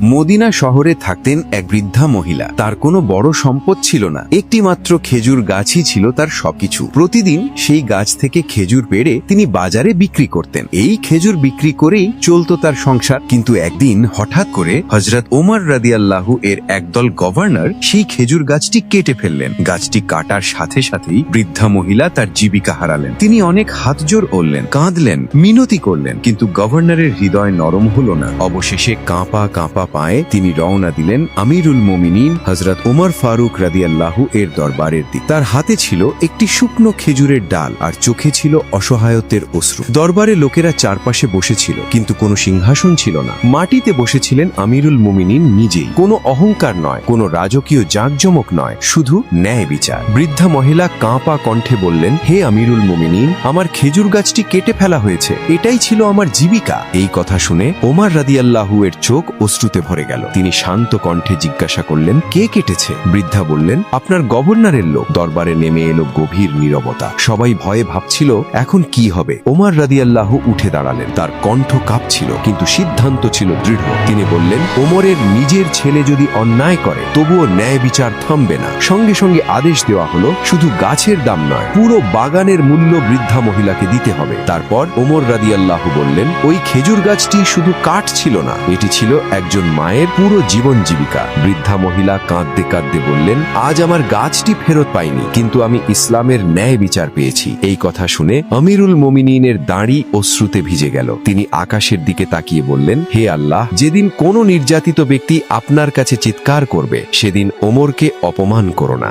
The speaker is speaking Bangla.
মদিনা শহরে থাকতেন এক বৃদ্ধা মহিলা। তার কোনো বড় সম্পদ ছিল না, একটি মাত্র খেজুর গাছই ছিল তার সবকিছু। প্রতিদিন সেই গাছ থেকে খেজুর পেড়ে তিনি বাজারে বিক্রি করতেন। এই খেজুর বিক্রি করেই চলত তার সংসার। কিন্তু একদিন হঠাৎ করে হযরত ওমর রাদিয়াল্লাহু এর একদল গভর্নর সেই খেজুর গাছটি কেটে ফেললেন। গাছটি কাটার সাথে সাথেই বৃদ্ধা মহিলা তার জীবিকা হারালেন। তিনি অনেক হাতজোড় করলেন, কাঁদলেন, মিনতি করলেন, কিন্তু গভর্নরের হৃদয় নরম হলো না। অবশেষে কাঁপা কাঁপা পায়ে তিনি রওনা দিলেন আমিরুল মুমিনিন হযরত ওমর ফারুক রাদিয়াল্লাহু এর দরবারের দিকে। তার হাতে ছিল একটি শুকনো খেজুরের ডাল আর চোখে ছিল অসহায়ত্বের অশ্রু। দরবারে লোকেরা চারপাশে বসেছিল, কিন্তু কোনো সিংহাসন ছিল না। মাটিতে বসেছিলেন আমিরুল মুমিনিন নিজেই। কোনো অহংকার নয়, কোনো রাজকীয় জাঁকজমক নয়, শুধু ন্যায় বিচার। বৃদ্ধা মহিলা কাঁপা কণ্ঠে বললেন, হে আমিরুল মুমিনিন, আমার খেজুর গাছটি কেটে ফেলা হয়েছে, এটাই ছিল আমার জীবিকা। এই কথা শুনে ওমর রাদিয়াল্লাহু এর চোখ অশ্রুতে ভরে গেল। তিনি শান্ত কণ্ঠে জিজ্ঞাসা করলেন, কে কেটেছে? বৃদ্ধা বললেন, আপনার গভর্নরের লোক। দরবারে নেমে এলো গভীর নীরবতা। সবাই ভয়ে ভাবছিল এখন কি হবে। ওমর রাদিয়াল্লাহু উঠে দাঁড়ালেন। তার কণ্ঠ কাঁপছিল, কিন্তু সিদ্ধান্ত ছিল দৃঢ়। তিনি বললেন, ওমরের নিজের ছেলে যদি অন্যায় করে তবুও ন্যায় বিচার থামবে না। সঙ্গে সঙ্গে আদেশ দেওয়া হলো, শুধু গাছের দাম নয়, পুরো বাগানের মূল্য বৃদ্ধা মহিলাকে দিতে হবে। তারপর ওমর রাদিয়াল্লাহু বললেন, ওই খেজুর গাছটি শুধু কাঠ ছিল না, এটি ছিল একজন মায়ের পুরো জীবন জীবিকা। বৃদ্ধা মহিলা কাঁদতে কাঁদতে বললেন, আজ আমার গাছটি ফেরত পাইনি, কিন্তু আমি ইসলামের ন্যায় বিচার পেয়েছি। এই কথা শুনে আমিরুল মুমিনিনের দাঁড়ি অশ্রুতে ভিজে গেল। তিনি আকাশের দিকে তাকিয়ে বললেন, হে আল্লাহ, যেদিন কোনো নির্যাতিত ব্যক্তি আপনার কাছে চিৎকার করবে সেদিন ওমরকে অপমান করো না।